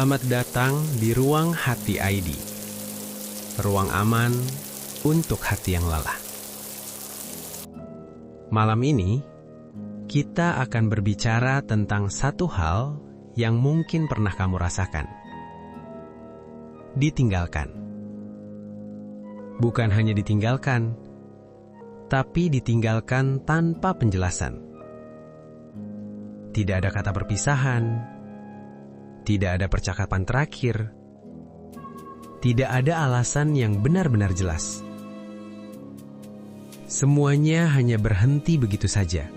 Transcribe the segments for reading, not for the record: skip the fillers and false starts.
Selamat datang di Ruang Hati ID. Ruang aman untuk hati yang lelah. Malam ini, kita akan berbicara tentang satu hal yang mungkin pernah kamu rasakan. Ditinggalkan. Bukan hanya ditinggalkan, tapi ditinggalkan tanpa penjelasan. Tidak ada kata perpisahan, tidak ada percakapan terakhir, tidak ada alasan yang benar-benar jelas. Semuanya hanya berhenti begitu saja.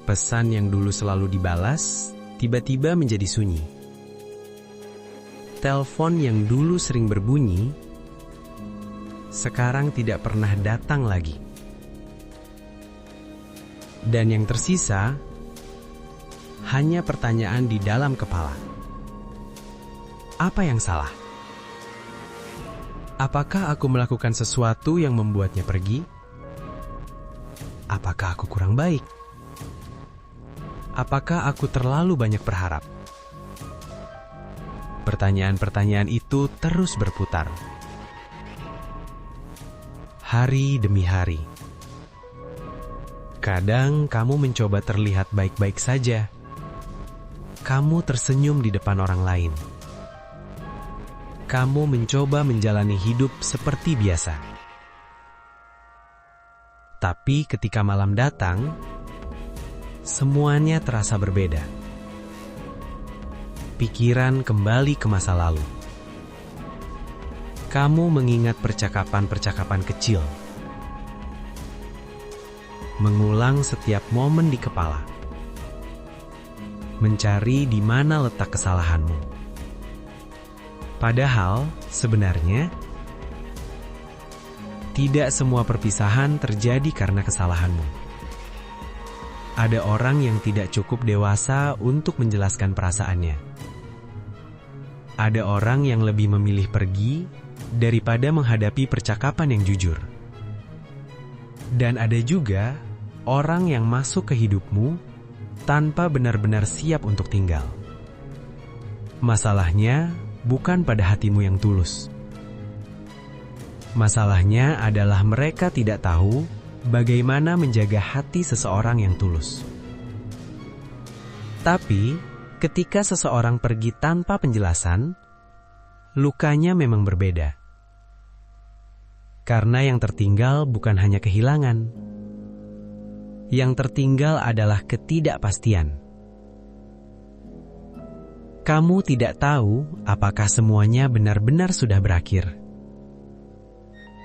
Pesan yang dulu selalu dibalas, tiba-tiba menjadi sunyi. Telepon yang dulu sering berbunyi, sekarang tidak pernah datang lagi. Dan yang tersisa hanya pertanyaan di dalam kepala. Apa yang salah? Apakah aku melakukan sesuatu yang membuatnya pergi? Apakah aku kurang baik? Apakah aku terlalu banyak berharap? Pertanyaan-pertanyaan itu terus berputar. Hari demi hari. Kadang kamu mencoba terlihat baik-baik saja. Kamu tersenyum di depan orang lain. Kamu mencoba menjalani hidup seperti biasa. Tapi ketika malam datang, semuanya terasa berbeda. Pikiran kembali ke masa lalu. Kamu mengingat percakapan-percakapan kecil. Mengulang setiap momen di kepala. Mencari di mana letak kesalahanmu. Padahal, sebenarnya, tidak semua perpisahan terjadi karena kesalahanmu. Ada orang yang tidak cukup dewasa untuk menjelaskan perasaannya. Ada orang yang lebih memilih pergi daripada menghadapi percakapan yang jujur. Dan ada juga orang yang masuk ke hidupmu tanpa benar-benar siap untuk tinggal. Masalahnya bukan pada hatimu yang tulus. Masalahnya adalah mereka tidak tahu bagaimana menjaga hati seseorang yang tulus. Tapi, ketika seseorang pergi tanpa penjelasan, lukanya memang berbeda. Karena yang tertinggal bukan hanya kehilangan. Yang tertinggal adalah ketidakpastian. Kamu tidak tahu apakah semuanya benar-benar sudah berakhir.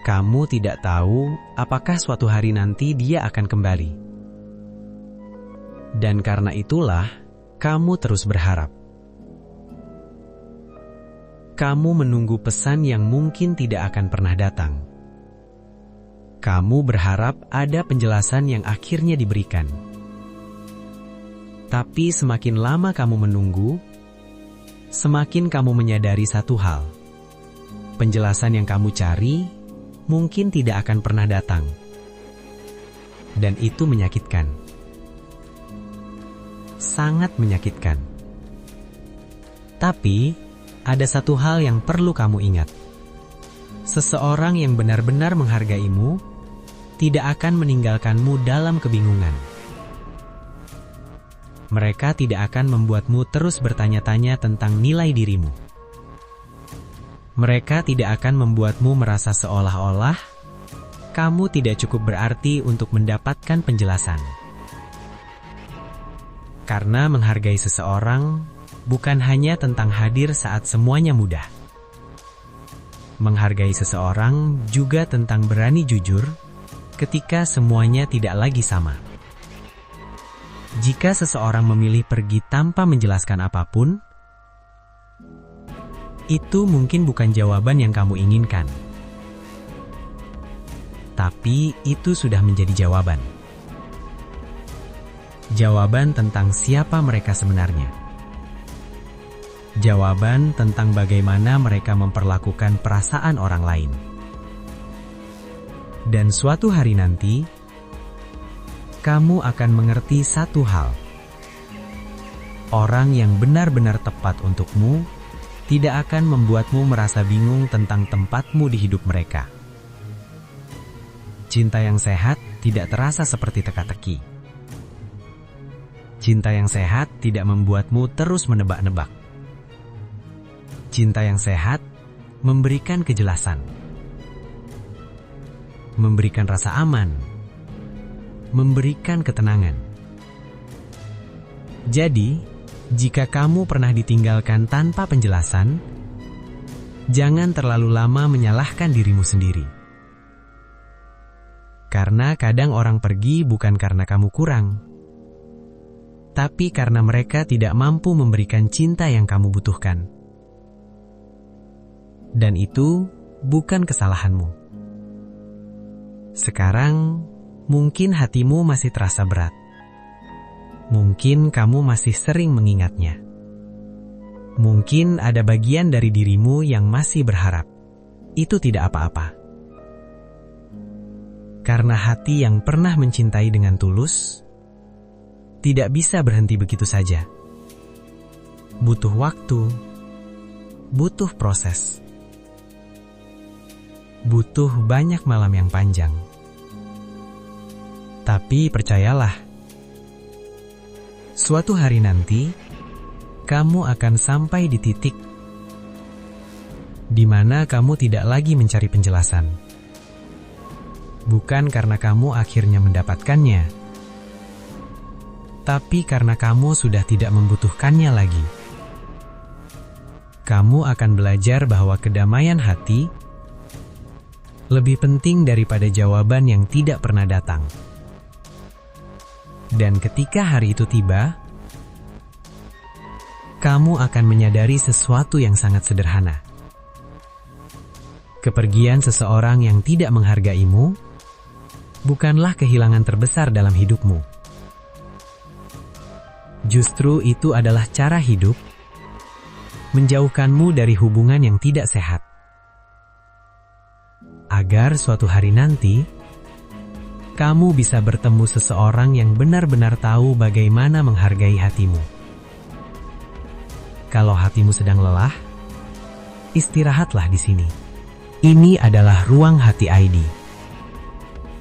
Kamu tidak tahu apakah suatu hari nanti dia akan kembali. Dan karena itulah, kamu terus berharap. Kamu menunggu pesan yang mungkin tidak akan pernah datang. Kamu berharap ada penjelasan yang akhirnya diberikan. Tapi semakin lama kamu menunggu, semakin kamu menyadari satu hal. Penjelasan yang kamu cari mungkin tidak akan pernah datang. Dan itu menyakitkan. Sangat menyakitkan. Tapi, ada satu hal yang perlu kamu ingat. Seseorang yang benar-benar menghargaimu tidak akan meninggalkanmu dalam kebingungan. Mereka tidak akan membuatmu terus bertanya-tanya tentang nilai dirimu. Mereka tidak akan membuatmu merasa seolah-olah kamu tidak cukup berarti untuk mendapatkan penjelasan. Karena menghargai seseorang bukan hanya tentang hadir saat semuanya mudah. Menghargai seseorang juga tentang berani jujur ketika semuanya tidak lagi sama. Jika seseorang memilih pergi tanpa menjelaskan apapun, itu mungkin bukan jawaban yang kamu inginkan. Tapi itu sudah menjadi jawaban. Jawaban tentang siapa mereka sebenarnya. Jawaban tentang bagaimana mereka memperlakukan perasaan orang lain. Dan suatu hari nanti, kamu akan mengerti satu hal. Orang yang benar-benar tepat untukmu tidak akan membuatmu merasa bingung tentang tempatmu di hidup mereka. Cinta yang sehat tidak terasa seperti teka-teki. Cinta yang sehat tidak membuatmu terus menebak-nebak. Cinta yang sehat memberikan kejelasan, memberikan rasa aman, memberikan ketenangan. Jadi, jika kamu pernah ditinggalkan tanpa penjelasan, jangan terlalu lama menyalahkan dirimu sendiri. Karena kadang orang pergi bukan karena kamu kurang, tapi karena mereka tidak mampu memberikan cinta yang kamu butuhkan. Dan itu bukan kesalahanmu. Sekarang, mungkin hatimu masih terasa berat. Mungkin kamu masih sering mengingatnya. Mungkin ada bagian dari dirimu yang masih berharap. Itu tidak apa-apa. Karena hati yang pernah mencintai dengan tulus tidak bisa berhenti begitu saja. Butuh waktu, butuh proses, butuh banyak malam yang panjang. Tapi percayalah, suatu hari nanti, kamu akan sampai di titik di mana kamu tidak lagi mencari penjelasan. Bukan karena kamu akhirnya mendapatkannya, tapi karena kamu sudah tidak membutuhkannya lagi. Kamu akan belajar bahwa kedamaian hati lebih penting daripada jawaban yang tidak pernah datang. Dan ketika hari itu tiba, kamu akan menyadari sesuatu yang sangat sederhana. Kepergian seseorang yang tidak menghargaimu bukanlah kehilangan terbesar dalam hidupmu. Justru itu adalah cara hidup menjauhkanmu dari hubungan yang tidak sehat. Agar suatu hari nanti, kamu bisa bertemu seseorang yang benar-benar tahu bagaimana menghargai hatimu. Kalau hatimu sedang lelah, istirahatlah di sini. Ini adalah Ruang Hati ID.